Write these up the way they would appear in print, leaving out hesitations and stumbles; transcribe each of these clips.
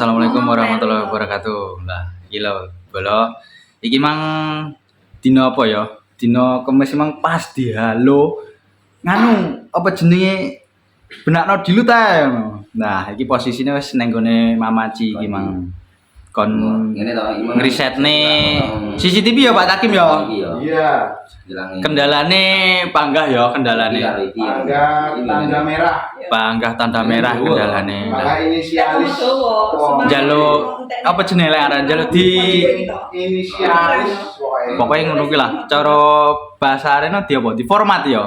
Assalamualaikum warahmatullahi wabarakatuh. Lah, iki lho, bolo. Iki mang dina apa ya? Dina Kamis mang pas di halo. Nganu, apa jenenge? Benakno dilu ta ngono. Nah, iki posisine wis ning gone Mamaci iki mang. Kon ngene to ngrisetne CCTV ya Pak Takim ya. Iya. Kendalane panggah ya kendalane. Panggah tanda merah. Panggah tanda merah kendalane. Maka inisialis. Jaluk apa jenenge lek aran jaluk di Inisialis. pokoknya ngono kuwi lah. Cara bahasa arene di apa? Di format ya.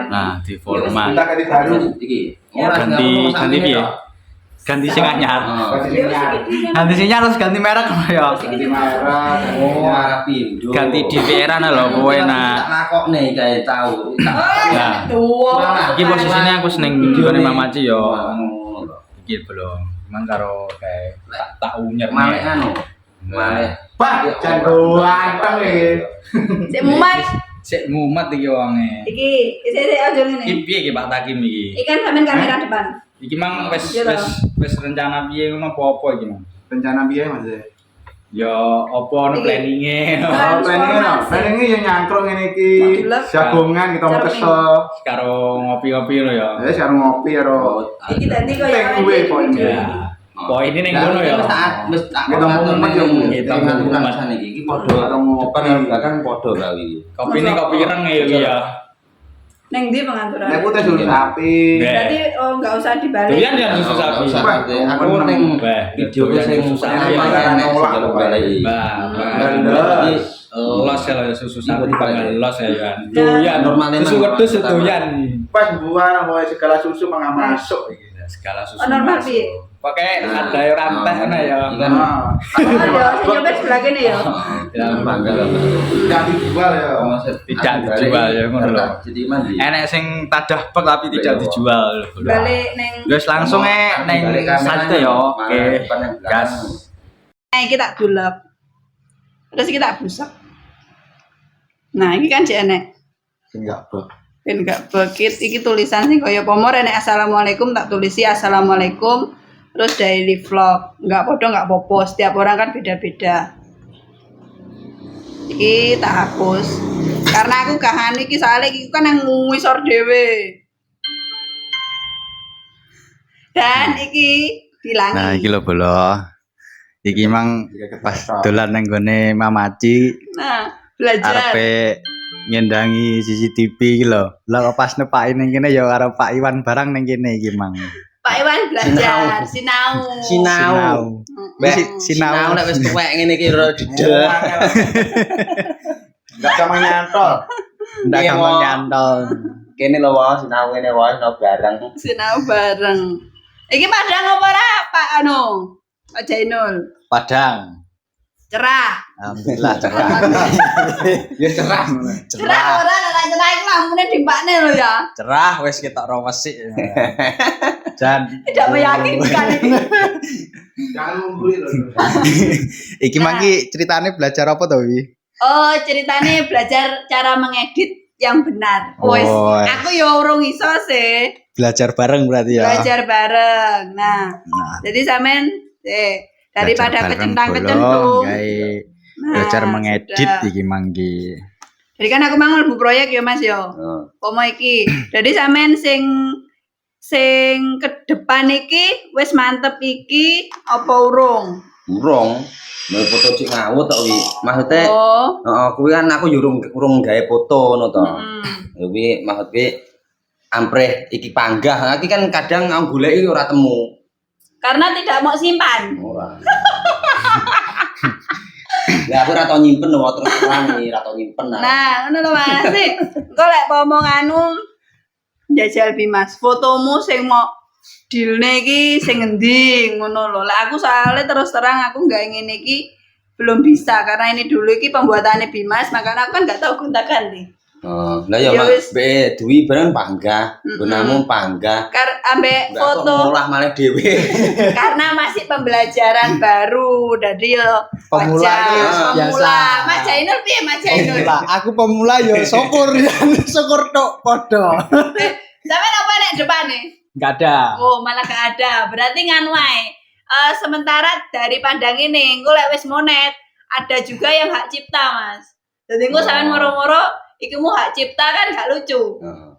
Nah, di format. Kita ganti baru. iki. Ganti piye? Ganti sing anyar. Ganti sing anyar terus ganti merek ya. Ganti merah. Oh, rapi. Ganti DVR-an lho kowe nak. Nakokne kae tahu. Nah, iki posisinya aku seneng gone Mamaci ya. Iki belum. Cuman karo kae tak unyer Malih anu. Malih. Pak, jago anteng iki. Sik mumat. Sik mumet iki wonge. Iki sik aja ngene. Iki piye iki Pak Takim iki? Iki kan sampean kamera depan. Iki mang wis rencana piye ngono apa iki mang? Rencana piye Mas? Ya apa ono planninge. Oh, planning ya nyangkruk ngene iki. Jagongan kita mau kesel. Karo ngopi-ngopi lho ya. Wis karo ngopi karo. Iki tadi koyo Gue poinnya. Poin ini ning ngono ya. Wis tak Kita mau mumet yo. Kita mau ngaturan iki padha depan karo belakang padha gawe. Kopine kopi ireng ya iki ya. Neng ndi pengaturan? Nek putih susu sapi. Berarti enggak usah dibalik. Doyan ya susu sapi. Aku ning video sing sapi jaluk balai. Berarti los ya susu sapi pangan los ya kan. Doyan Normalnya susu wedhus doyan. Pas buah apa segala susu mangga masuk iki. Segala susu. Normal piye? Pakai ada rantai ana ya. Kan Oh ya, sing nyopet sebelah kene ya. Ya bangga. Tidak dijual ya. tidak dijual ya ngono lho. Jadi mandi. Enek sing tadah pek tapi tidak dijual. Balik neng. Wis langsung neng sate ya. Oke. Gas. Nah, iki tak dulep. Terus iki tak busak. Nah, iki kan jek enek. Enggak, Bro. Ben gak bekit iki tulisan sing kaya pomor enek assalamualaikum tak tulisi assalamualaikum. Terus daily vlog, nggak podo nggak popo, setiap orang kan beda-beda. Iki tak hapus, karena aku kahan iki soalnya iki kan yang ngisor dewe. Dan iki dilangi. Nah, iki lho bolo. Iki mang pas dolan nang gone Mamaci. Nah, belajar. Arepe nyendangi CCTV iki lho. Lah pas nepaki ning kene ya karo Pak Iwan barang ning kene iki mang. Pak Iwan belajar, sinau. Sinau nek wis tuwek ngene iki ora dedel. Enggak sama nyantol. Ndak gampang nyantol. Kene lho wae sinau ngene wae sinau bareng. Sinau bareng. Iki padang apa ora Pak anu? Pak Jainul. Padang. Cerah. Alhamdulillah cerah. Ya cerah. Cerah ora nek cerah iki lampune dimpakne lho ya. Cerah wis ketok ro wesik. Dan Tidak meyakinkan ini. Jangan mungguli loh. iki mangki ceritane belajar apa to wi? Oh, ceritanya belajar cara mengedit yang benar. Oh. Wes, aku ya urung iso sih. Belajar bareng berarti ya. Belajar bareng. Nah, jadi sampean daripada kecentang-kecentung. Belajar mengedit sudah. iki mangki. Jadi kan aku mau mlebu proyek ya Mas yo. Pomo iki. Jadi sampean sing ke depan iki wis mantep iki apa urung? Urung. Nek foto cek ngawut tok wi. Maksude Oh. heeh kuwi kan aku yo urung gawe foto ngono to. Mm. Ya kuwi maksudke ampreh iki panggah. Iki kan kadang aku goleki ora temu. Karena tidak mau simpan. Ora. Ya aku ora tau nyimpen lho terus terang iki ora tau nyimpen. Nah, ngono lho Mas. Engko lek pomong anu njajal Bimas, fotomu sing mau dealne iki sing endi ngono lho. Lek aku soalnya terus terang aku enggak ngene iki belum bisa karena ini dulu iki pembuatannya Bimas, makanya aku kan enggak tahu gonta-ganti. Oh, lah ya Ya Mak, wis. be duwi bareng panggah, gunamu panggah. Ambek foto ngolah malah dhewe. karena masih pembelajaran baru, jadi yo Pemula wajar, ini pemula. biasa. Mas Jainul piye Mas Jainul? Pemula, aku pemula ya syukur ya, syukur tok podo. Sampe apa nek depan nih? Enggak ada. Oh, malah gak ada. Berarti nganu ae. sementara dari pandang ini engko lek wis monet ada juga yang hak cipta Mas. Jadi engko sampean moro-moro iki mu hak cipta kan gak lucu. Heeh.